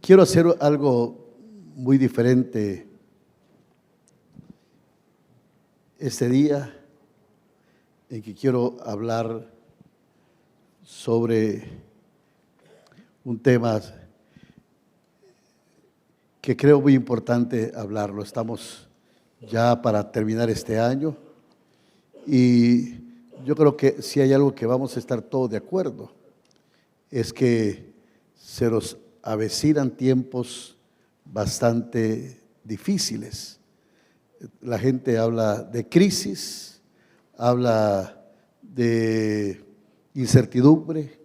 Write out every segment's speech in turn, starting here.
Quiero hacer algo muy diferente este día, en que quiero hablar sobre un tema que creo muy importante hablarlo. Estamos ya para terminar este año y yo creo que si hay algo que vamos a estar todos de acuerdo, es que se nos avecinan tiempos bastante difíciles. La gente habla de crisis, habla de incertidumbre.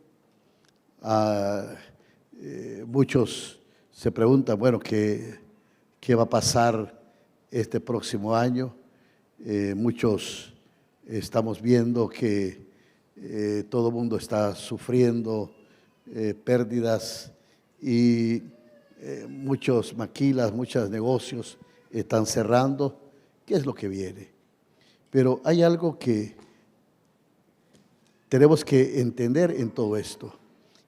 Muchos se preguntan, bueno, ¿qué va a pasar este próximo año? Muchos estamos viendo que todo el mundo está sufriendo pérdidas y muchos maquilas, muchos negocios están cerrando. ¿Qué es lo que viene? Pero hay algo que tenemos que entender en todo esto,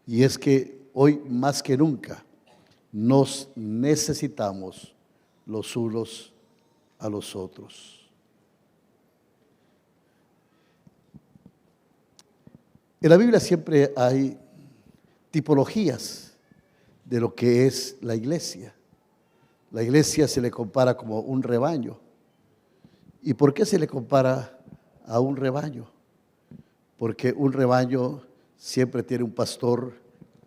y es que hoy más que nunca nos necesitamos los unos a los otros. En la Biblia siempre hay tipologías de lo que es la iglesia. La iglesia se le compara como un rebaño. ¿Y por qué se le compara a un rebaño? Porque un rebaño siempre tiene un pastor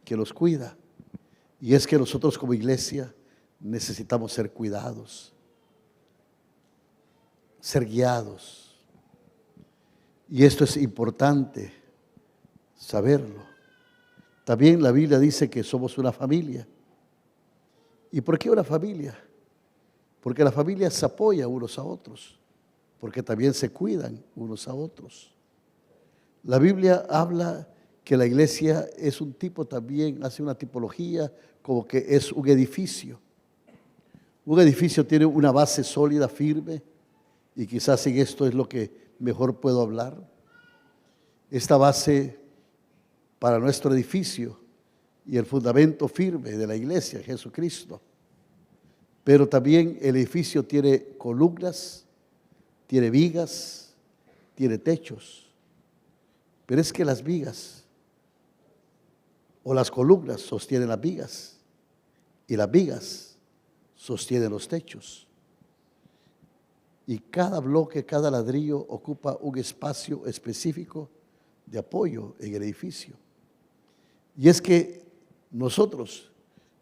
que los cuida. Y es que nosotros como iglesia necesitamos ser cuidados, ser guiados. Y esto es importante saberlo. También la Biblia dice que somos una familia. ¿Y por qué una familia? Porque la familia se apoya unos a otros, porque también se cuidan unos a otros. La Biblia habla que la iglesia es un tipo también, hace una tipología como que es un edificio. Un edificio tiene una base sólida, firme, y quizás en esto es lo que mejor puedo hablar. Esta base para nuestro edificio y el fundamento firme de la iglesia, Jesucristo. Pero también el edificio tiene columnas, tiene vigas, tiene techos. Pero es que las vigas o las columnas sostienen las vigas y las vigas sostienen los techos. Y cada bloque, cada ladrillo ocupa un espacio específico de apoyo en el edificio. Y es que nosotros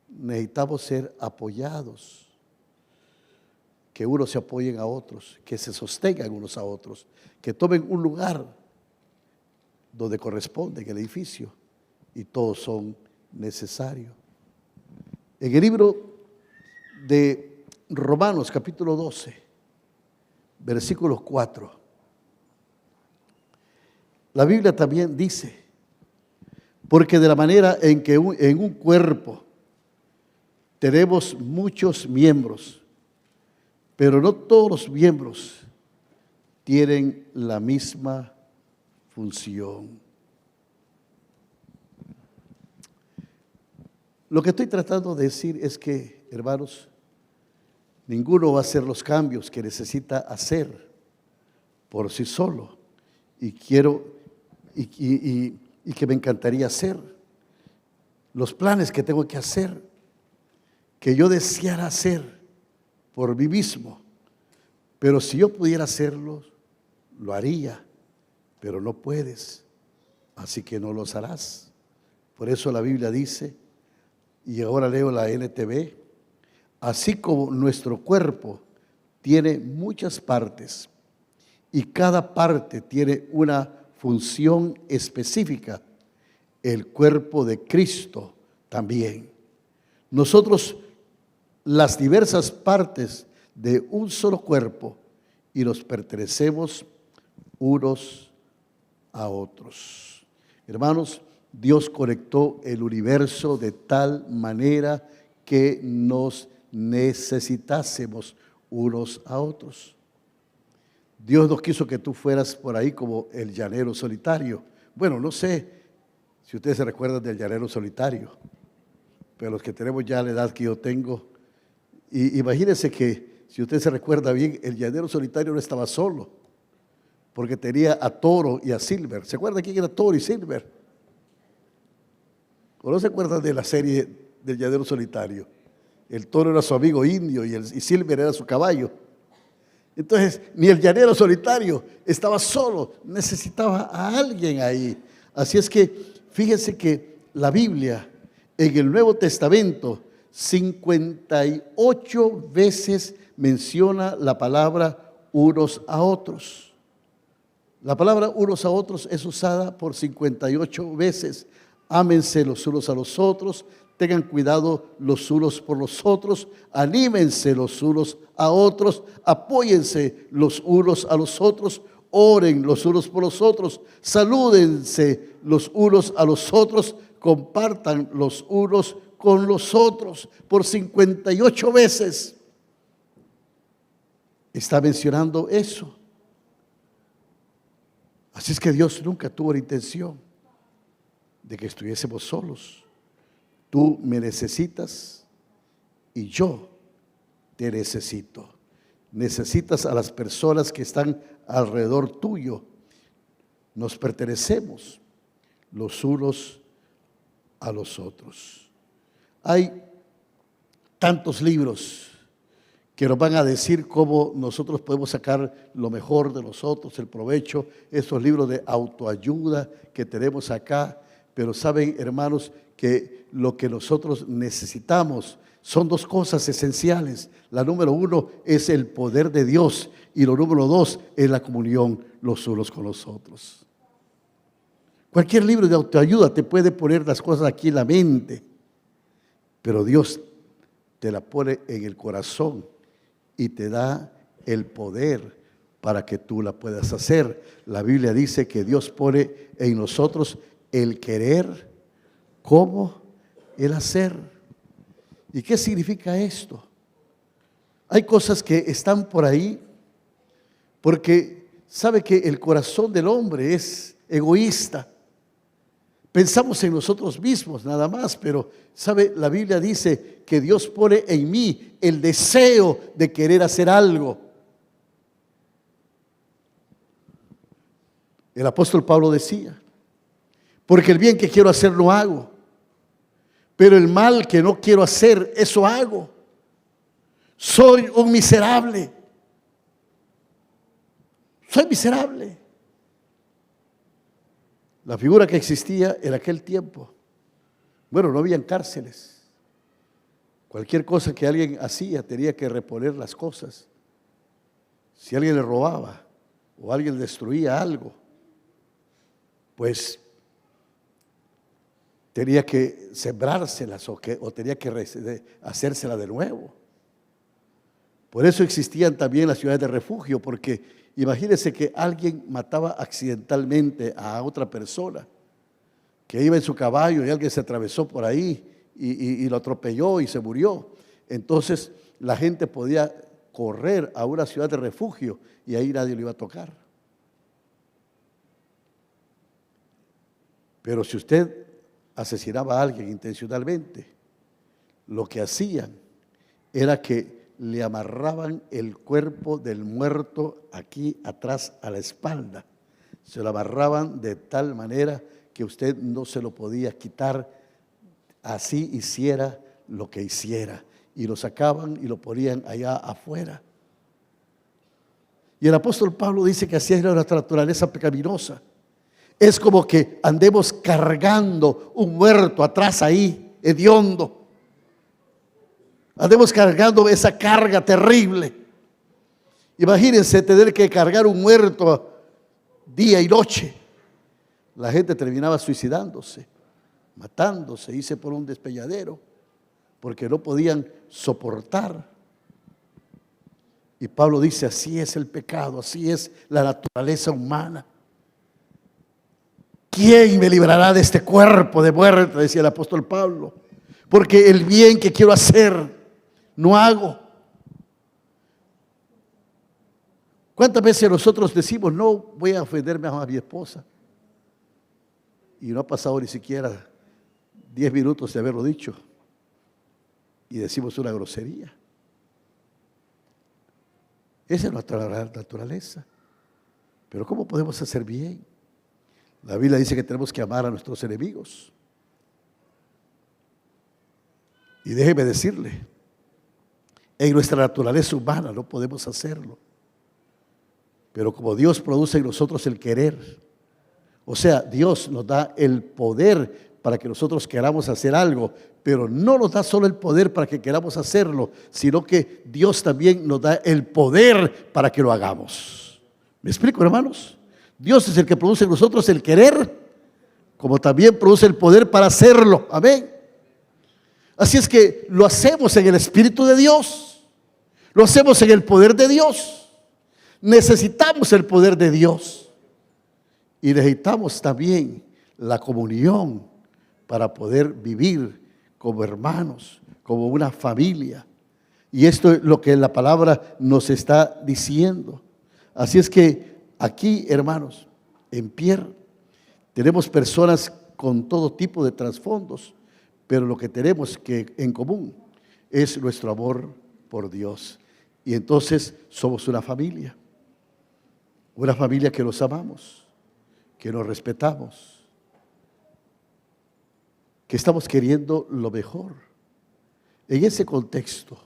necesitamos ser apoyados, que unos se apoyen a otros, que se sostengan unos a otros, que tomen un lugar donde corresponde en el edificio, y todos son necesarios. En el libro de Romanos capítulo 12, versículo 4, la Biblia también dice: porque de la manera en que en un cuerpo tenemos muchos miembros, pero no todos los miembros tienen la misma función. Lo que estoy tratando de decir es que, hermanos, ninguno va a hacer los cambios que necesita hacer por sí solo. Y quiero y que me encantaría hacer, los planes que tengo que hacer, que yo deseara hacer por mí mismo, pero si yo pudiera hacerlos, lo haría, pero no puedes, así que no los harás. Por eso la Biblia dice, y ahora leo la NTV, así como nuestro cuerpo tiene muchas partes y cada parte tiene una función específica, el cuerpo de Cristo también. Nosotros, las diversas partes de un solo cuerpo, y nos pertenecemos unos a otros. Hermanos, Dios conectó el universo de tal manera que nos necesitásemos unos a otros. Dios no quiso que tú fueras por ahí como el llanero solitario. Bueno, no sé si ustedes se recuerdan del llanero solitario, pero los que tenemos ya la edad que yo tengo, y imagínense que si usted se recuerda bien, el llanero solitario no estaba solo, porque tenía a Toro y a Silver. ¿Se acuerdan quién era Toro y Silver? ¿O no se acuerdan de la serie del llanero solitario? El Toro era su amigo indio y Silver era su caballo. Entonces, ni el llanero solitario estaba solo, necesitaba a alguien ahí. Así es que, fíjense que la Biblia, en el Nuevo Testamento, 58 veces menciona la palabra unos a otros. La palabra unos a otros es usada por 58 veces. Ámense los unos a los otros, tengan cuidado los unos por los otros, anímense los unos a otros, apóyense los unos a los otros, oren los unos por los otros, salúdense los unos a los otros, compartan los unos con los otros. Por 58 veces está mencionando eso. Así es que Dios nunca tuvo la intención de que estuviésemos solos. Tú me necesitas y yo te necesito. Necesitas a las personas que están alrededor tuyo. Nos pertenecemos los unos a los otros. Hay tantos libros que nos van a decir cómo nosotros podemos sacar lo mejor de nosotros, el provecho, esos libros de autoayuda que tenemos acá. Pero saben, hermanos, que lo que nosotros necesitamos son dos cosas esenciales. La número uno es el poder de Dios y lo número dos es la comunión los unos con los otros. Cualquier libro de autoayuda te puede poner las cosas aquí en la mente, pero Dios te la pone en el corazón y te da el poder para que tú la puedas hacer. La Biblia dice que Dios pone en nosotros el querer como el hacer. ¿Y qué significa esto? Hay cosas que están por ahí porque sabe que el corazón del hombre es egoísta. Pensamos en nosotros mismos nada más, pero sabe, la Biblia dice que Dios pone en mí el deseo de querer hacer algo. El apóstol Pablo decía: porque el bien que quiero hacer no hago, pero el mal que no quiero hacer, eso hago. Soy un miserable. Soy miserable. La figura que existía en aquel tiempo, bueno, no habían cárceles. Cualquier cosa que alguien hacía tenía que reponer las cosas. Si alguien le robaba o alguien destruía algo, pues tenía que sembrárselas o tenía que hacérselas de nuevo. Por eso existían también las ciudades de refugio, porque imagínense que alguien mataba accidentalmente a otra persona, que iba en su caballo y alguien se atravesó por ahí y lo atropelló y se murió. Entonces la gente podía correr a una ciudad de refugio y ahí nadie lo iba a tocar. Pero si usted asesinaba a alguien intencionalmente, lo que hacían era que le amarraban el cuerpo del muerto aquí atrás a la espalda. Se lo amarraban de tal manera que usted no se lo podía quitar, así hiciera lo que hiciera. Y lo sacaban y lo ponían allá afuera. Y el apóstol Pablo dice que así era nuestra naturaleza pecaminosa. Es como que andemos cargando un muerto atrás ahí, hediondo. Andemos cargando esa carga terrible. Imagínense tener que cargar un muerto día y noche. La gente terminaba suicidándose, matándose, irse por un despeñadero, porque no podían soportar. Y Pablo dice, así es el pecado, así es la naturaleza humana. ¿Quién me librará de este cuerpo de muerte?, decía el apóstol Pablo. Porque el bien que quiero hacer, no hago. ¿Cuántas veces nosotros decimos, no voy a ofenderme a mi esposa? Y no ha pasado ni siquiera 10 minutos de haberlo dicho. Y decimos una grosería. Esa es nuestra naturaleza. Pero ¿cómo podemos hacer bien? La Biblia dice que tenemos que amar a nuestros enemigos. Y déjeme decirle, en nuestra naturaleza humana no podemos hacerlo. Pero como Dios produce en nosotros el querer, o sea, Dios nos da el poder para que nosotros queramos hacer algo, pero no nos da solo el poder para que queramos hacerlo, sino que Dios también nos da el poder para que lo hagamos. ¿Me explico, hermanos? Dios es el que produce en nosotros el querer, como también produce el poder para hacerlo. Amén. Así es que lo hacemos en el Espíritu de Dios, lo hacemos en el poder de Dios. Necesitamos el poder de Dios y necesitamos también la comunión para poder vivir como hermanos, como una familia. Y esto es lo que la palabra nos está diciendo. Así es que aquí, hermanos, en Pierre tenemos personas con todo tipo de trasfondos, pero lo que tenemos que en común es nuestro amor por Dios. Y entonces somos una familia que los amamos, que nos respetamos, que estamos queriendo lo mejor. En ese contexto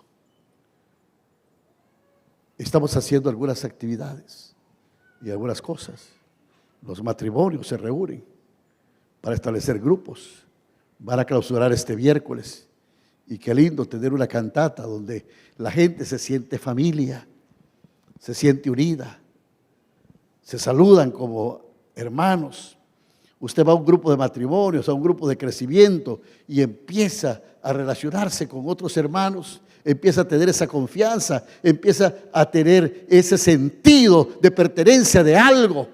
estamos haciendo algunas actividades y algunas cosas. Los matrimonios se reúnen para establecer grupos. Van a clausurar este miércoles. Y qué lindo tener una cantata donde la gente se siente familia, se siente unida, se saludan como hermanos. Usted va a un grupo de matrimonios, a un grupo de crecimiento y empieza a relacionarse con otros hermanos, empieza a tener esa confianza, empieza a tener ese sentido de pertenencia de algo.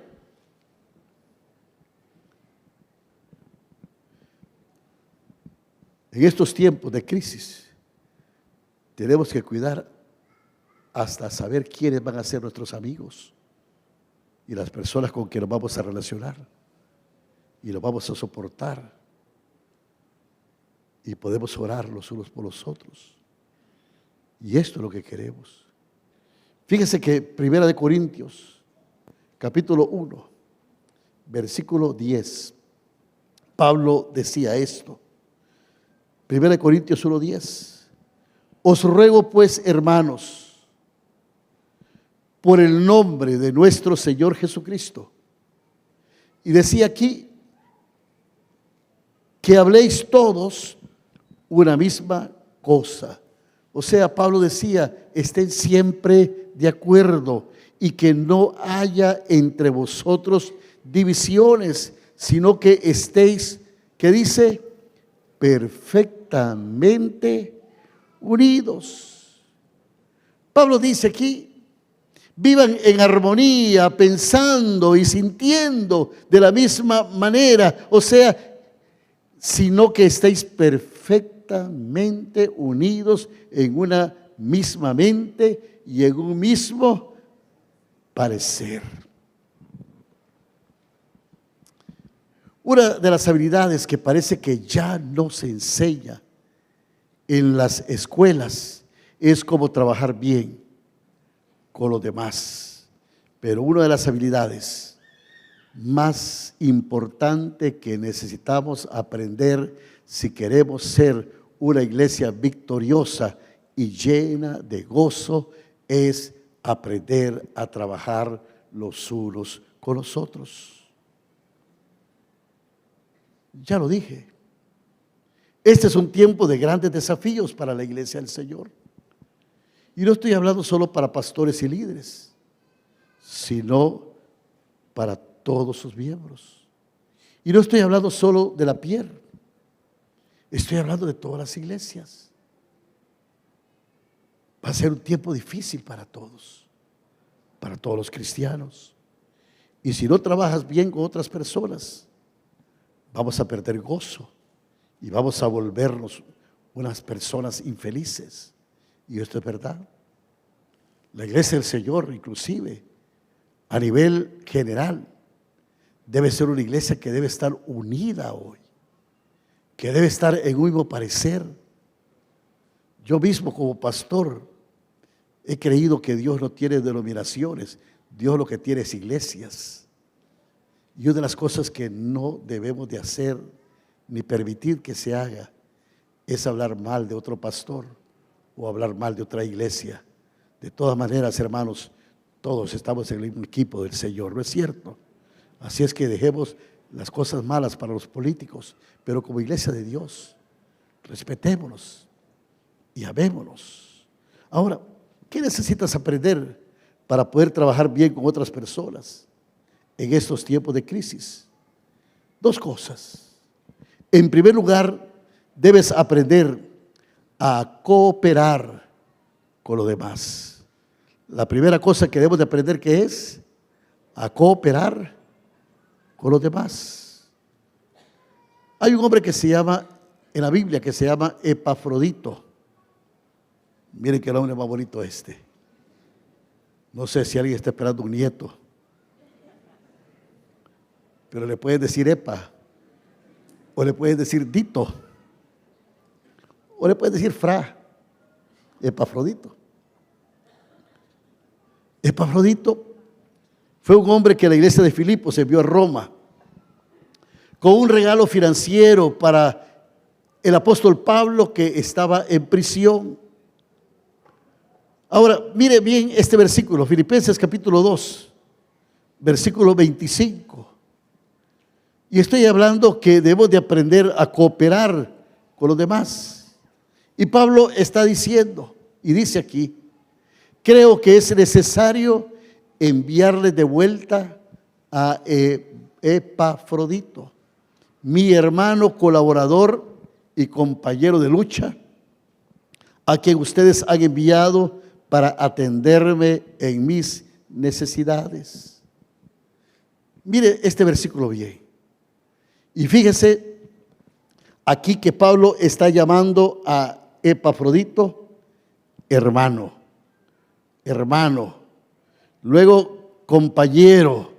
En estos tiempos de crisis tenemos que cuidar hasta saber quiénes van a ser nuestros amigos y las personas con quienes nos vamos a relacionar y los vamos a soportar y podemos orar los unos por los otros. Y esto es lo que queremos. Fíjese que 1 Corintios capítulo 1 versículo 10, Pablo decía esto. 1 Corintios 1:10. Os ruego pues, hermanos, por el nombre de nuestro Señor Jesucristo. Y decía aquí que habléis todos una misma cosa. O sea, Pablo decía, estén siempre de acuerdo y que no haya entre vosotros divisiones, sino que estéis, ¿qué dice? Perfectamente unidos. Pablo dice aquí, vivan en armonía, pensando y sintiendo de la misma manera, o sea, sino que estéis perfectamente unidos en una misma mente y en un mismo parecer. Una de las habilidades que parece que ya no se enseña en las escuelas es cómo trabajar bien con los demás. Pero una de las habilidades más importantes que necesitamos aprender si queremos ser una iglesia victoriosa y llena de gozo es aprender a trabajar los unos con los otros. Ya lo dije, este es un tiempo de grandes desafíos para la iglesia del Señor. Y no estoy hablando solo para pastores y líderes, sino para todos sus miembros. Y no estoy hablando solo de la Pierre, estoy hablando de todas las iglesias. Va a ser un tiempo difícil para todos los cristianos. Y si no trabajas bien con otras personas, vamos a perder gozo y vamos a volvernos unas personas infelices. Y esto es verdad. La iglesia del Señor, inclusive, a nivel general, debe ser una iglesia que debe estar unida hoy, que debe estar en un mismo parecer. Yo mismo como pastor he creído que Dios no tiene denominaciones, Dios lo que tiene es iglesias. Y una de las cosas que no debemos de hacer ni permitir que se haga es hablar mal de otro pastor o hablar mal de otra iglesia. De todas maneras, hermanos, todos estamos en el mismo equipo del Señor, ¿no es cierto? Así es que dejemos las cosas malas para los políticos, pero como iglesia de Dios, respetémonos y amémonos. Ahora, ¿qué necesitas aprender para poder trabajar bien con otras personas en estos tiempos de crisis? Dos cosas. En primer lugar, debes aprender a cooperar con los demás. La primera cosa que debemos de aprender, ¿qué es? A cooperar con los demás. Hay un hombre que se llama, en la Biblia, que se llama Epafrodito. Miren qué nombre más bonito este. No sé si alguien está esperando un nieto, pero le pueden decir Epa, o le pueden decir Dito, o le pueden decir Fra. Epafrodito. Epafrodito fue un hombre que la iglesia de Filipos envió a Roma con un regalo financiero para el apóstol Pablo, que estaba en prisión. Ahora, mire bien este versículo, Filipenses capítulo 2, versículo 25. Y estoy hablando que debemos de aprender a cooperar con los demás. Y Pablo está diciendo, y dice aquí, creo que es necesario enviarle de vuelta a Epafrodito, mi hermano colaborador y compañero de lucha, a quien ustedes han enviado para atenderme en mis necesidades. Mire este versículo bien. Y fíjese aquí que Pablo está llamando a Epafrodito hermano, luego compañero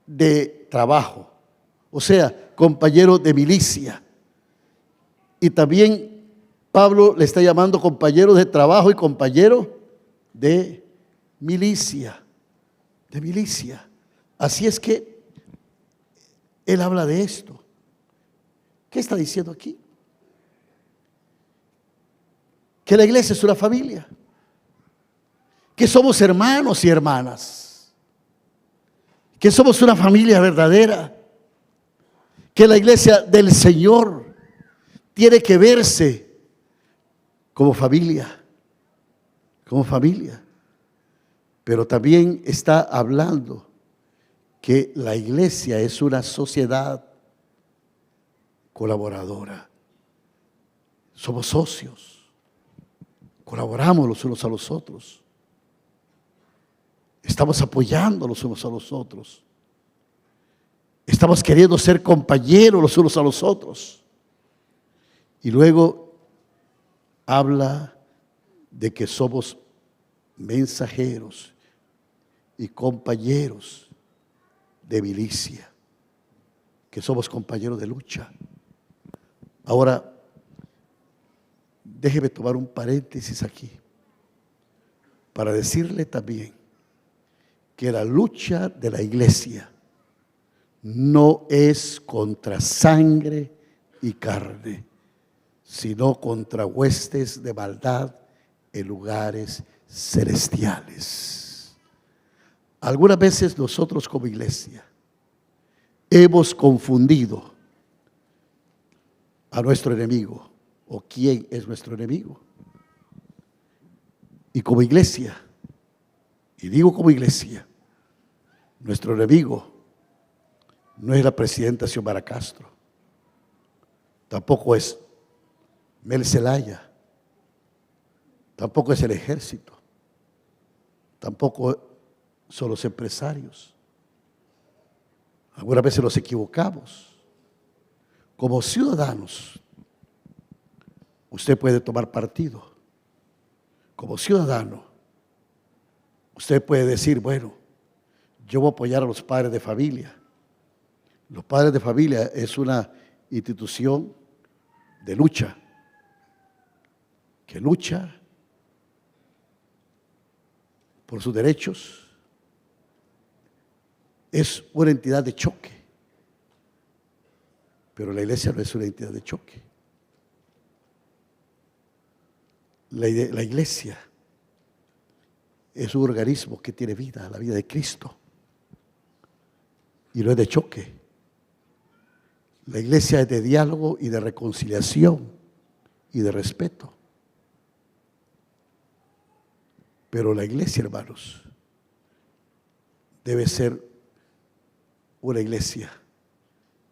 de trabajo, o sea, compañero de milicia. Y también Pablo le está llamando compañero de trabajo y compañero de milicia, Así es que él habla de esto. ¿Qué está diciendo aquí? Que la iglesia es una familia, que somos hermanos y hermanas, que somos una familia verdadera, que la iglesia del Señor tiene que verse como familia, pero también está hablando que la iglesia es una sociedad colaboradora. Somos socios, colaboramos los unos a los otros, estamos apoyando los unos a los otros, estamos queriendo ser compañeros los unos a los otros. Y luego habla de que somos mensajeros y compañeros de milicia, que somos compañeros de lucha. Ahora, déjeme tomar un paréntesis aquí para decirle también que la lucha de la iglesia no es contra sangre y carne, sino contra huestes de maldad en lugares celestiales. Algunas veces nosotros como iglesia hemos confundido a nuestro enemigo, o quién es nuestro enemigo. Y como iglesia, y digo como iglesia, nuestro enemigo no es la presidenta Xiomara Castro, tampoco es Mel Zelaya, tampoco es el ejército, tampoco son los empresarios. Algunas veces nos equivocamos. Como ciudadanos, usted puede tomar partido. Como ciudadano, usted puede decir, bueno, yo voy a apoyar a los padres de familia. Los padres de familia es una institución de lucha, que lucha por sus derechos. Es una entidad de choque, pero la iglesia no es una entidad de choque. La iglesia es un organismo que tiene vida, la vida de Cristo, y no es de choque. La iglesia es de diálogo y de reconciliación y de respeto. Pero la iglesia, hermanos, debe ser una iglesia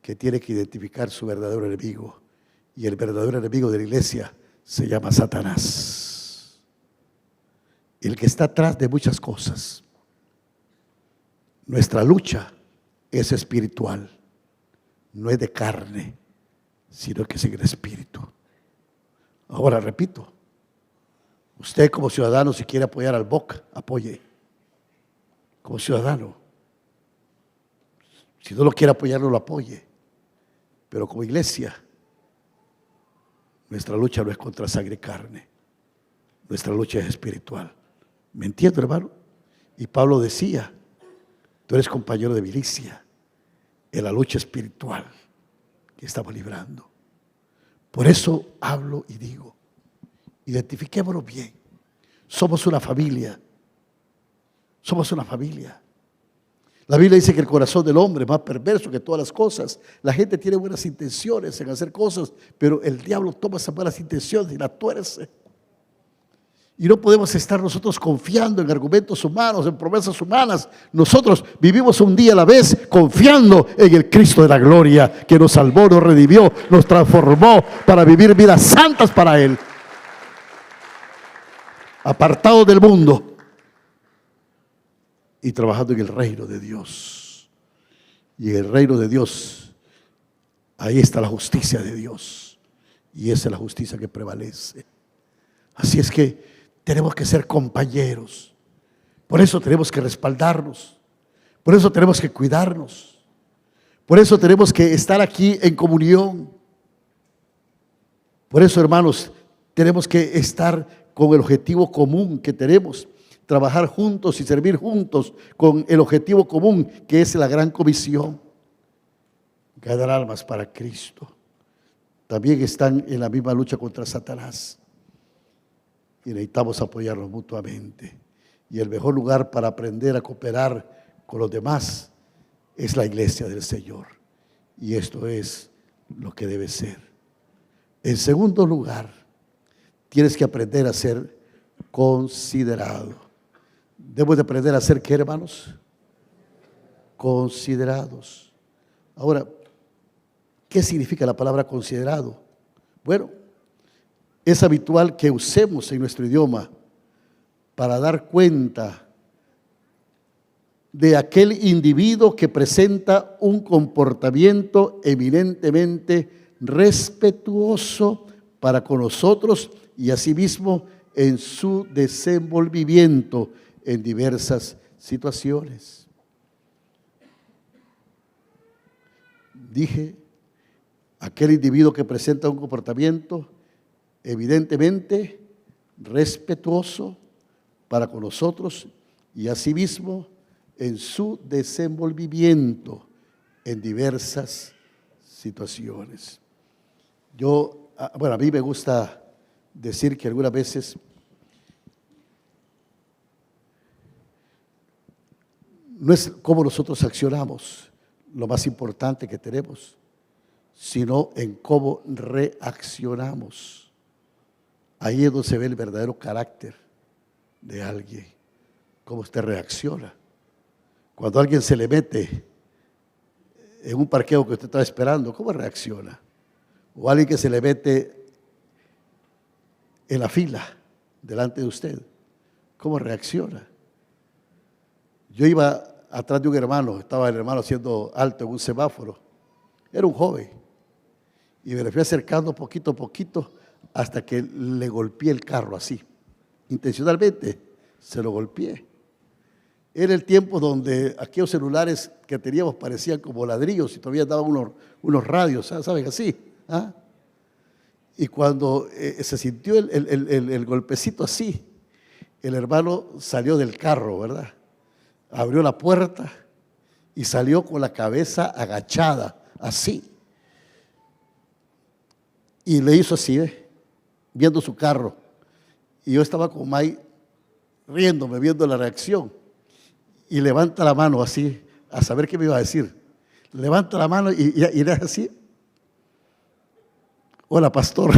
que tiene que identificar su verdadero enemigo, y el verdadero enemigo de la iglesia se llama Satanás, el que está atrás de muchas cosas. Nuestra lucha es espiritual, no es de carne, sino que es en el espíritu. Ahora repito, usted como ciudadano, si quiere apoyar al Boca, apoye como ciudadano. Si no lo quiere apoyar, no lo apoye. Pero como iglesia, nuestra lucha no es contra sangre y carne, nuestra lucha es espiritual. ¿Me entiendo, hermano? Y Pablo decía, tú eres compañero de milicia en la lucha espiritual que estamos librando. Por eso hablo y digo, identifiquémonos bien. Somos una familia. Somos una familia. La Biblia dice que el corazón del hombre es más perverso que todas las cosas. La gente tiene buenas intenciones en hacer cosas, pero el diablo toma esas buenas intenciones y las tuerce. Y no podemos estar nosotros confiando en argumentos humanos, en promesas humanas. Nosotros vivimos un día a la vez confiando en el Cristo de la gloria, que nos salvó, nos redimió, nos transformó para vivir vidas santas para Él. Apartados del mundo y trabajando en el reino de Dios. Y en el reino de Dios, ahí está la justicia de Dios. Y esa es la justicia que prevalece. Así es que tenemos que ser compañeros. Por eso tenemos que respaldarnos. Por eso tenemos que cuidarnos. Por eso tenemos que estar aquí en comunión. Por eso, hermanos, tenemos que estar con el objetivo común que tenemos. Trabajar juntos y servir juntos con el objetivo común, que es la gran comisión: ganar almas para Cristo. También están en la misma lucha contra Satanás y necesitamos apoyarnos mutuamente. Y el mejor lugar para aprender a cooperar con los demás es la iglesia del Señor, y esto es lo que debe ser. En segundo lugar, tienes que aprender a ser considerado. Debemos de aprender a ser, ¿qué, hermanos? Considerados. Ahora, ¿qué significa la palabra considerado? Bueno, es habitual que usemos en nuestro idioma para dar cuenta de aquel individuo que presenta un comportamiento eminentemente respetuoso para con nosotros y asimismo en su desenvolvimiento en diversas situaciones. Dije, aquel individuo que presenta un comportamiento evidentemente respetuoso para con nosotros y asimismo en su desenvolvimiento en diversas situaciones. A mí me gusta decir que algunas veces no es cómo nosotros accionamos lo más importante que tenemos, sino en cómo reaccionamos. Ahí es donde se ve el verdadero carácter de alguien, cómo usted reacciona. Cuando alguien se le mete en un parqueo que usted está esperando, ¿cómo reacciona? O alguien que se le mete en la fila delante de usted, ¿cómo reacciona? Yo iba atrás de un hermano, estaba el hermano haciendo alto en un semáforo, era un joven, y me le fui acercando poquito a poquito hasta que le golpeé el carro así, intencionalmente se lo golpeé. Era el tiempo donde aquellos celulares que teníamos parecían como ladrillos y todavía daban unos radios, ¿saben? Así. ¿Ah? Y cuando se sintió el golpecito así, el hermano salió del carro, ¿verdad? Abrió la puerta y salió con la cabeza agachada, así. Y le hizo así, viendo su carro. Y yo estaba con May riéndome, viendo la reacción. Y levanta la mano así, a saber qué me iba a decir. Levanta la mano y le hace así. Hola, pastor.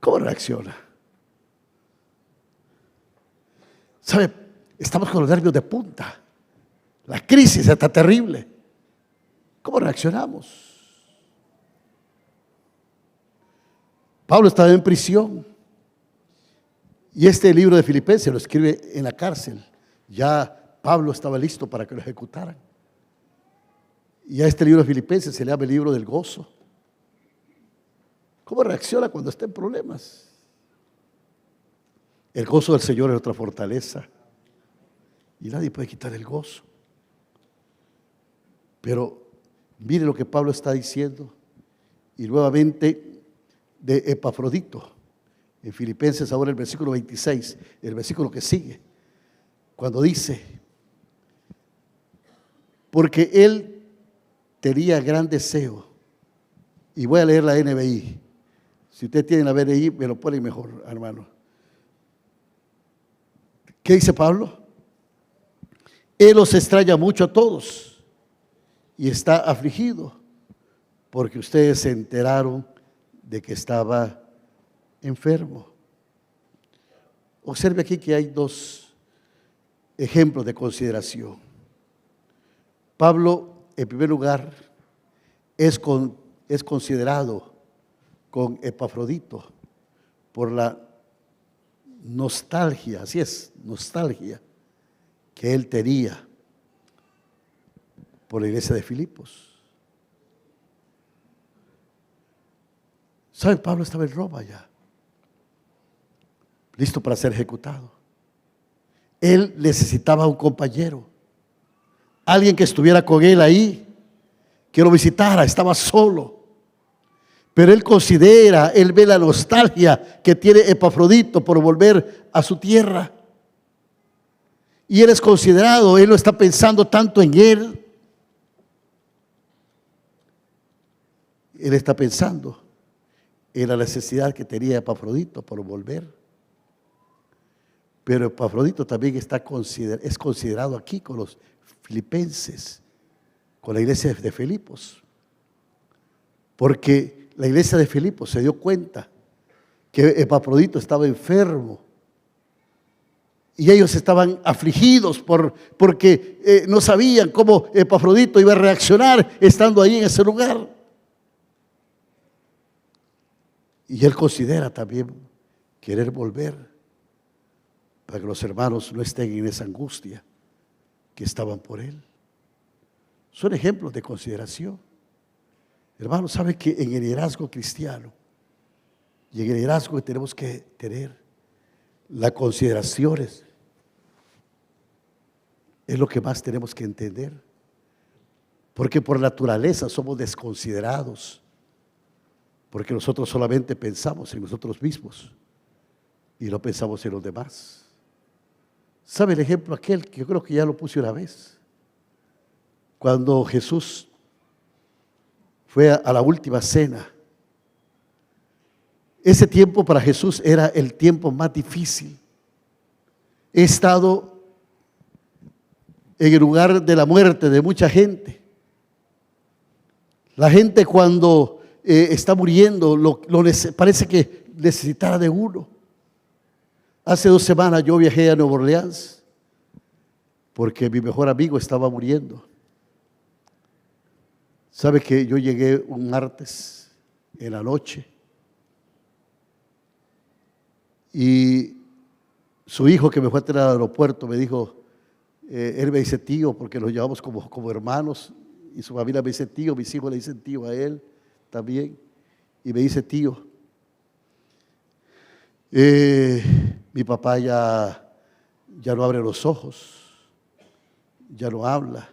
¿Cómo reacciona? ¿Sabe? Estamos con los nervios de punta. La crisis está terrible. ¿Cómo reaccionamos? Pablo estaba en prisión y este libro de Filipenses lo escribe en la cárcel. Ya Pablo estaba listo para que lo ejecutaran. Y a este libro de Filipenses se le llama el libro del gozo. ¿Cómo reacciona cuando está en problemas? El gozo del Señor es nuestra fortaleza y nadie puede quitar el gozo. Pero mire lo que Pablo está diciendo y nuevamente de Epafrodito en Filipenses, ahora el versículo 26, el versículo que sigue, cuando dice: porque él tenía gran deseo, y voy a leer la NBI, si usted tiene la NBI me lo pone mejor, hermano. ¿Qué dice Pablo? Él los extraña mucho a todos y está afligido porque ustedes se enteraron de que estaba enfermo. Observe aquí que hay dos ejemplos de consideración. Pablo, en primer lugar, es considerado con Epafrodito por la nostalgia, así es, nostalgia que él tenía por la iglesia de Filipos. ¿Saben? Pablo estaba en Roma ya, listo para ser ejecutado. Él necesitaba un compañero, alguien que estuviera con él ahí, que lo visitara. Estaba solo, pero él considera, él ve la nostalgia que tiene Epafrodito por volver a su tierra. Y él es considerado, él lo está pensando tanto en él. Él está pensando en la necesidad que tenía Epafrodito por volver. Pero Epafrodito también es considerado aquí con los filipenses, con la iglesia de Filipos. Porque la iglesia de Filipos se dio cuenta que Epafrodito estaba enfermo. Y ellos estaban afligidos porque no sabían cómo Epafrodito iba a reaccionar estando ahí en ese lugar. Y él considera también querer volver para que los hermanos no estén en esa angustia que estaban por él. Son ejemplos de consideración. Hermanos, ¿sabe que en el liderazgo cristiano y en el liderazgo que tenemos que tener, la consideración es lo que más tenemos que entender? Porque por naturaleza somos desconsiderados. Porque nosotros solamente pensamos en nosotros mismos y no pensamos en los demás. ¿Sabe el ejemplo aquel que yo creo que ya lo puse una vez? Cuando Jesús fue a la última cena. Ese tiempo para Jesús era el tiempo más difícil. He estado en el lugar de la muerte de mucha gente. La gente cuando está muriendo, parece que necesitara de uno. Hace 2 semanas yo viajé a Nueva Orleans porque mi mejor amigo estaba muriendo. ¿Sabe que yo llegué un martes en la noche y su hijo que me fue a traer al aeropuerto me dijo, él me dice tío porque nos llevamos como hermanos y su familia me dice tío, mis hijos le dicen tío a él también y me dice tío, mi papá ya no abre los ojos, ya no habla.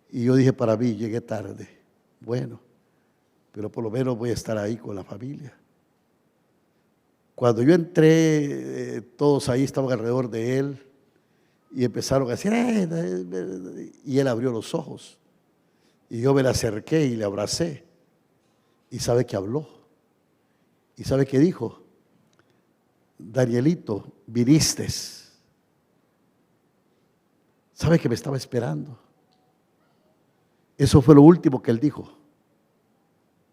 Y yo dije para mí, llegué tarde, bueno, pero por lo menos voy a estar ahí con la familia. Cuando yo entré, todos ahí estaban alrededor de él y empezaron a decir, y él abrió los ojos. Y yo me le acerqué y le abracé. ¿Y sabe qué habló? ¿Y sabe qué dijo? Danielito, viniste. ¿Sabe que me estaba esperando? Eso fue lo último que él dijo.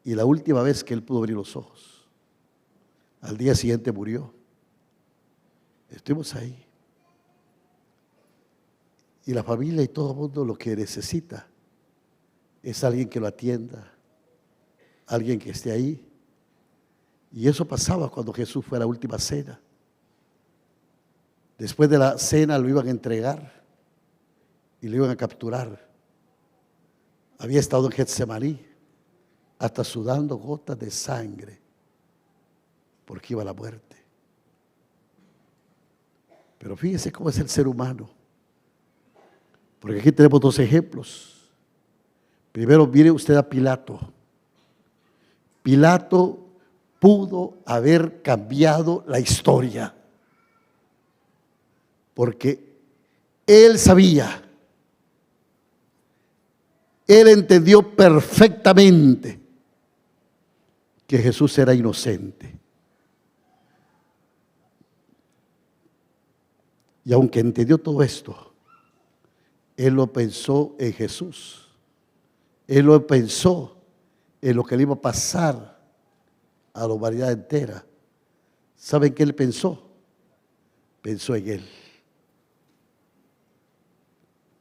Y la última vez que él pudo abrir los ojos. Al día siguiente murió. Estuvimos ahí. Y la familia y todo el mundo lo que necesita es alguien que lo atienda, alguien que esté ahí. Y eso pasaba cuando Jesús fue a la última cena. Después de la cena lo iban a entregar y lo iban a capturar. Había estado en Getsemaní, hasta sudando gotas de sangre, porque iba a la muerte. Pero fíjese cómo es el ser humano. Porque aquí tenemos dos ejemplos. Primero, mire usted a Pilato. Pilato pudo haber cambiado la historia, porque él sabía, él entendió perfectamente que Jesús era inocente. Y aunque entendió todo esto, él lo pensó en Jesús. Él lo pensó en lo que le iba a pasar a la humanidad entera. ¿Saben qué él pensó? Pensó en él.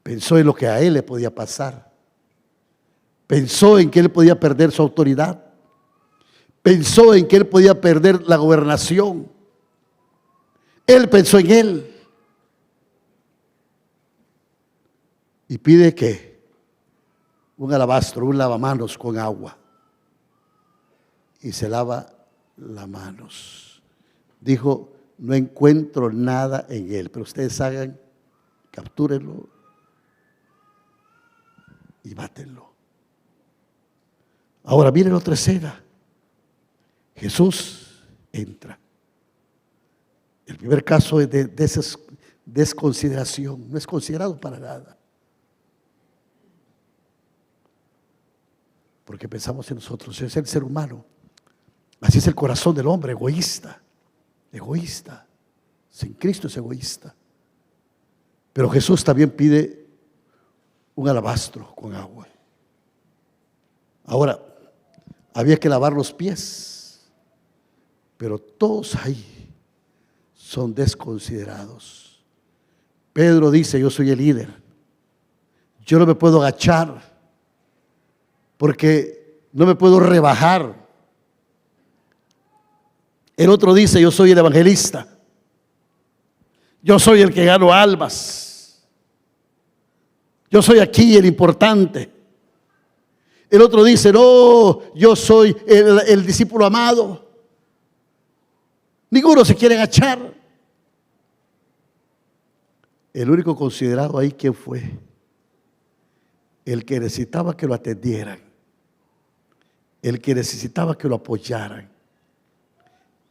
Pensó en lo que a él le podía pasar. Pensó en que él podía perder su autoridad. Pensó en que él podía perder la gobernación. Él pensó en él. Y pide que un alabastro, un lavamanos con agua. Y se lava las manos. Dijo, no encuentro nada en él, pero ustedes hagan, captúrenlo y mátenlo. Ahora miren otra escena. Jesús entra. El primer caso es de desconsideración, no es considerado para nada. Porque pensamos en nosotros, es el ser humano. Así es el corazón del hombre, egoísta. Egoísta. Sin Cristo es egoísta. Pero Jesús también pide un alabastro con agua. Ahora, había que lavar los pies, pero todos ahí son desconsiderados. Pedro dice, yo soy el líder. Yo no me puedo agachar porque no me puedo rebajar. El otro dice, yo soy el evangelista. Yo soy el que gano almas. Yo soy aquí el importante. El otro dice, no, yo soy el discípulo amado. Ninguno se quiere agachar. El único considerado ahí, ¿quién fue? El que necesitaba que lo atendieran. El que necesitaba que lo apoyaran.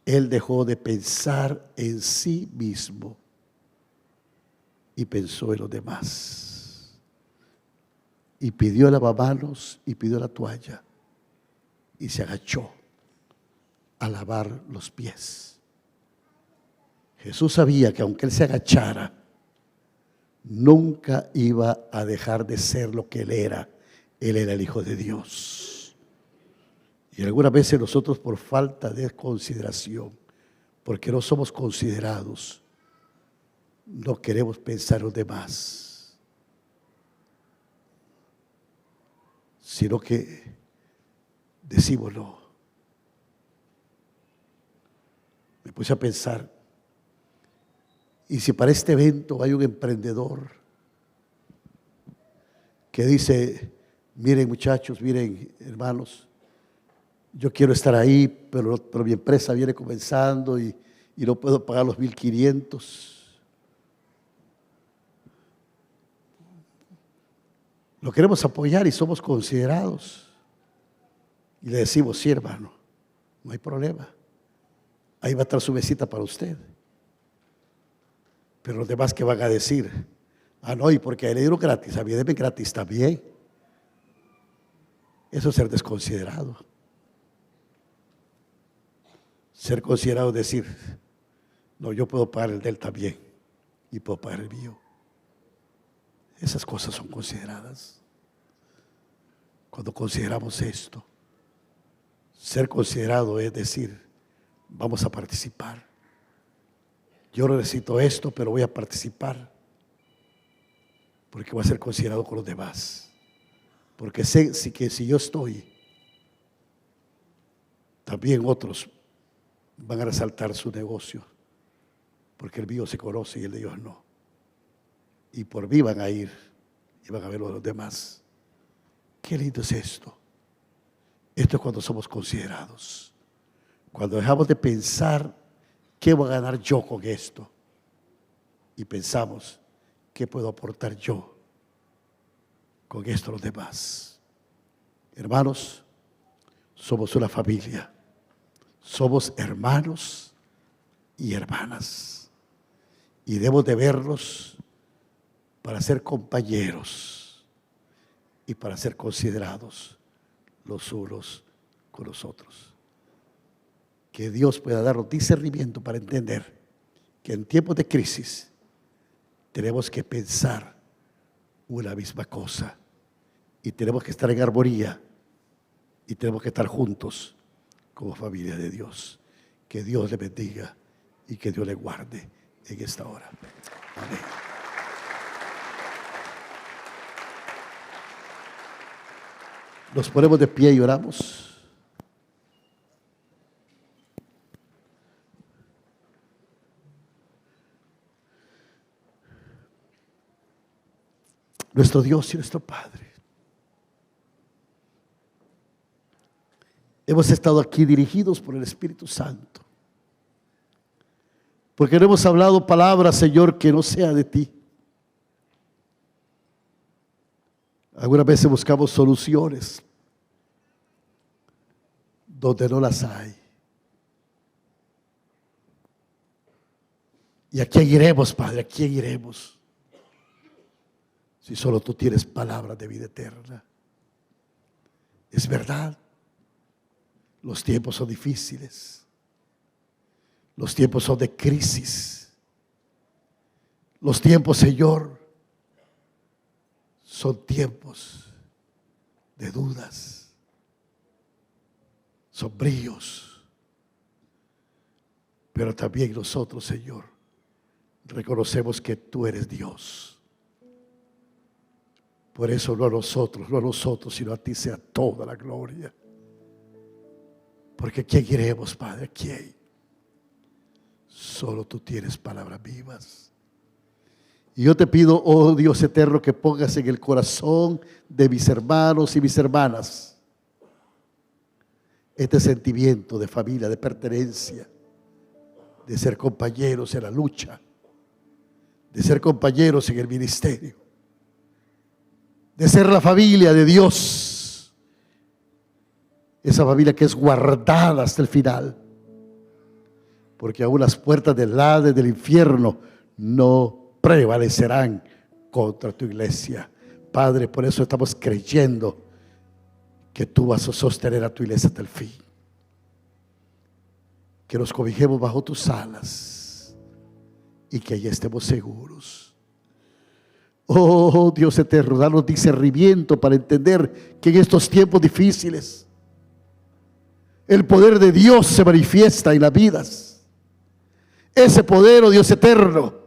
Él dejó de pensar en sí mismo y pensó en los demás. Y pidió el lavamanos y pidió la toalla y se agachó a lavar los pies. Jesús sabía que aunque él se agachara, nunca iba a dejar de ser lo que él era. Él era el Hijo de Dios. Y algunas veces nosotros, por falta de consideración, porque no somos considerados, no queremos pensar en los demás. sino que decimos no. Me puse a pensar, y si para este evento hay un emprendedor que dice, miren muchachos, miren hermanos, yo quiero estar ahí, pero mi empresa viene comenzando y no puedo pagar los 1,500. Lo queremos apoyar y somos considerados. Y le decimos, sí hermano, no hay problema. Ahí va a estar su mesita para usted. Pero los demás que van a decir, ah no, y porque a él le dieron gratis, a mí debe gratis también. Eso es ser desconsiderado. Ser considerado es decir, no, yo puedo pagar el de él también y puedo pagar el mío. Esas cosas son consideradas. Cuando consideramos esto, ser considerado es decir, vamos a participar. Yo no necesito esto, pero voy a participar porque voy a ser considerado con los demás. Porque sé que si yo estoy, también otros van a resaltar su negocio, porque el mío se conoce y el de ellos no. Y por mí van a ir y van a ver a los demás. Qué lindo es esto. Esto es cuando somos considerados. Cuando dejamos de pensar qué voy a ganar yo con esto y pensamos qué puedo aportar yo con esto a los demás. Hermanos, somos una familia. Somos hermanos y hermanas. Y debemos de verlos para ser compañeros y para ser considerados los unos con los otros. Que Dios pueda darnos discernimiento para entender que en tiempos de crisis tenemos que pensar una misma cosa y tenemos que estar en armonía y tenemos que estar juntos como familia de Dios. Que Dios le bendiga y que Dios le guarde en esta hora. Amén. Nos ponemos de pie y oramos. Nuestro Dios y nuestro Padre, hemos estado aquí dirigidos por el Espíritu Santo, porque no hemos hablado palabras, Señor, que no sea de ti. Algunas veces buscamos soluciones donde no las hay. ¿Y a quién iremos, Padre? ¿A quién iremos? Si solo tú tienes palabras de vida eterna. Es verdad, los tiempos son difíciles. Los tiempos son de crisis. Los tiempos, Señor, son tiempos de dudas, sombríos. Pero también nosotros, Señor, reconocemos que tú eres Dios. Por eso no a nosotros, sino a ti sea toda la gloria. Porque ¿a quién iremos, Padre? ¿A quién? Solo tú tienes palabras vivas. Y yo te pido, oh Dios eterno, que pongas en el corazón de mis hermanos y mis hermanas este sentimiento de familia, de pertenencia, de ser compañeros en la lucha, de ser compañeros en el ministerio, de ser la familia de Dios, esa familia que es guardada hasta el final, porque aún las puertas del Hades, del infierno, no prevalecerán contra tu iglesia. Padre, por eso estamos creyendo que tú vas a sostener a tu iglesia hasta el fin. Que nos cobijemos bajo tus alas y que allí estemos seguros. Oh Dios eterno, danos discernimiento para entender que en estos tiempos difíciles el poder de Dios se manifiesta en las vidas. Ese poder, oh Dios eterno,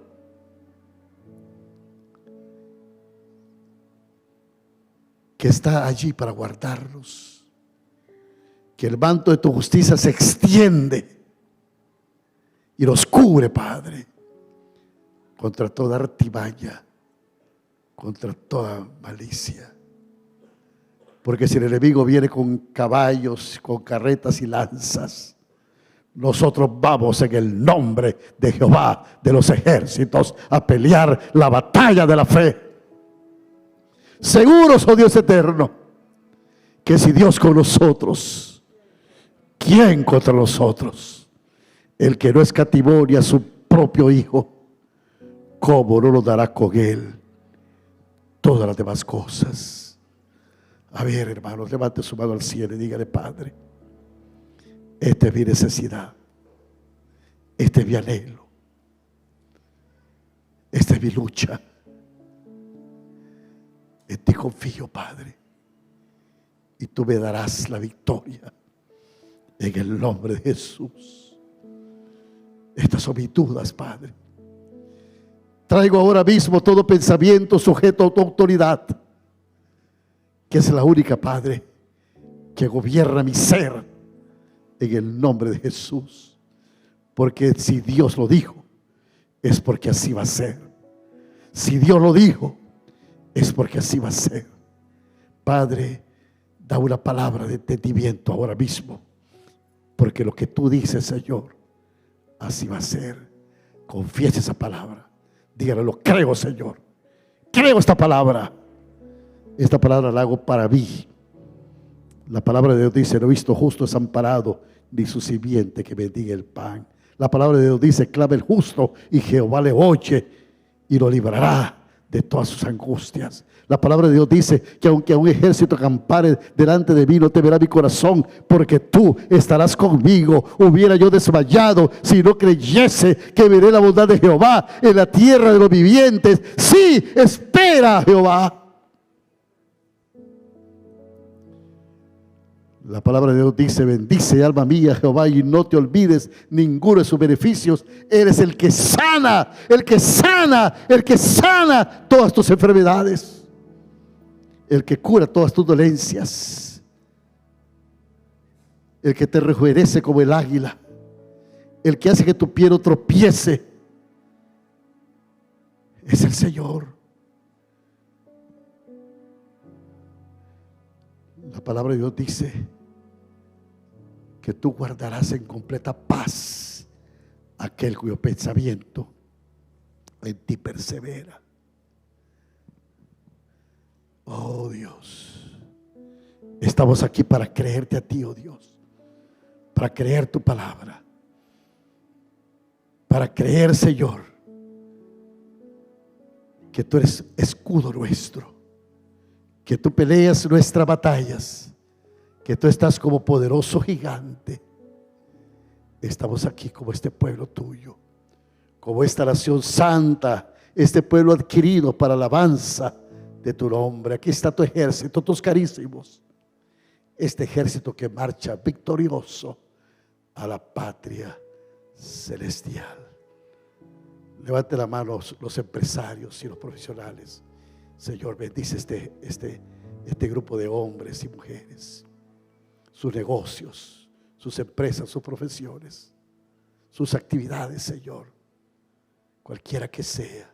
que está allí para guardarnos. Que el manto de tu justicia se extiende y los cubre, Padre, contra toda artimaña, contra toda malicia. Porque si el enemigo viene con caballos, con carretas y lanzas, nosotros vamos en el nombre de Jehová de los ejércitos a pelear la batalla de la fe. Seguros, oh Dios eterno, que si Dios con nosotros, ¿quién contra nosotros? El que no escatimó ni a su propio Hijo, ¿cómo no lo dará con Él todas las demás cosas? A ver, hermanos, levante su mano al cielo y dígale: Padre, esta es mi necesidad, este es mi anhelo, esta es mi lucha. En ti confío, Padre, y tú me darás la victoria en el nombre de Jesús. Estas son mis dudas, Padre. Traigo ahora mismo todo pensamiento sujeto a tu autoridad, que es la única, Padre, que gobierna mi ser, en el nombre de Jesús. Porque si Dios lo dijo, es porque así va a ser. Si Dios lo dijo, es porque así va a ser. Padre, da una palabra de entendimiento ahora mismo, porque lo que tú dices, Señor, así va a ser. Confiese esa palabra. Dígale: lo creo, Señor. Creo esta palabra. Esta palabra la hago para mí. La palabra de Dios dice: no he visto justo desamparado, ni su simiente que bendiga el pan. La palabra de Dios dice: clama el justo y Jehová le oye y lo librará de todas sus angustias. La palabra de Dios dice que aunque a un ejército acampare delante de mí, no temerá mi corazón, porque tú estarás conmigo. Hubiera yo desmayado si no creyese que veré la bondad de Jehová en la tierra de los vivientes. Sí, espera, Jehová. La palabra de Dios dice: bendice, alma mía, Jehová, y no te olvides ninguno de sus beneficios. Eres el que sana, el que sana, el que sana todas tus enfermedades, el que cura todas tus dolencias, el que te rejuvenece como el águila, el que hace que tu pie no tropiece. Es el Señor. La palabra de Dios dice que tú guardarás en completa paz aquel cuyo pensamiento en ti persevera. Oh Dios, estamos aquí para creerte a ti, oh Dios, para creer tu palabra, para creer, Señor, que tú eres escudo nuestro, que tú peleas nuestras batallas, que tú estás como poderoso gigante. Estamos aquí como este pueblo tuyo, como esta nación santa, este pueblo adquirido para alabanza de tu nombre. Aquí está tu ejército, tus carísimos, este ejército que marcha victorioso a la patria celestial. Levante la mano los empresarios y los profesionales. Señor, bendice este grupo de hombres y mujeres, sus negocios, sus empresas, sus profesiones, sus actividades, Señor, cualquiera que sea.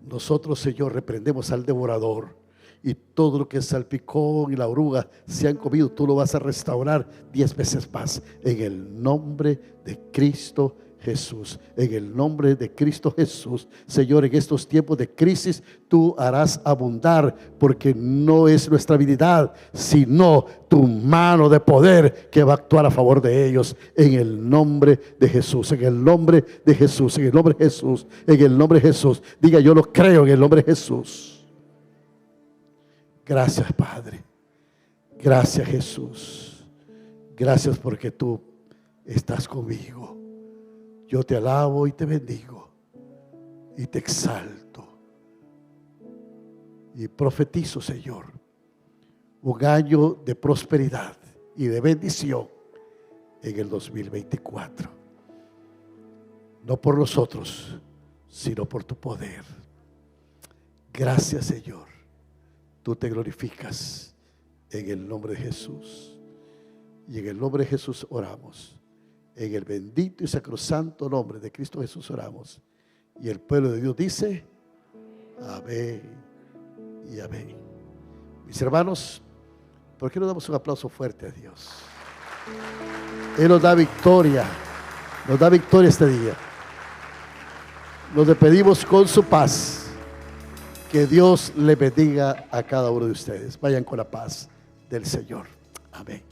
Nosotros, Señor, reprendemos al devorador, y todo lo que el salpicón y la oruga se han comido, tú lo vas a restaurar 10 veces más, en el nombre de Cristo Jesús. En el nombre de Cristo Jesús, Señor, en estos tiempos de crisis tú harás abundar, porque no es nuestra habilidad, sino tu mano de poder que va a actuar a favor de ellos, en el nombre de Jesús, en el nombre de Jesús, en el nombre de Jesús, en el nombre de Jesús. Diga: yo lo creo, en el nombre de Jesús. Gracias, Padre. Gracias, Jesús. Gracias porque tú estás conmigo. Yo te alabo y te bendigo y te exalto. Y profetizo, Señor, un año de prosperidad y de bendición en el 2024. No por nosotros, sino por tu poder. Gracias, Señor. tú te glorificas en el nombre de Jesús. Y en el nombre de Jesús oramos. En el bendito y sacrosanto nombre de Cristo Jesús oramos. Y el pueblo de Dios dice: amén y amén. Mis hermanos, ¿por qué no damos un aplauso fuerte a Dios? Él nos da victoria. Nos da victoria este día. Nos despedimos con su paz. Que Dios le bendiga a cada uno de ustedes. Vayan con la paz del Señor. Amén.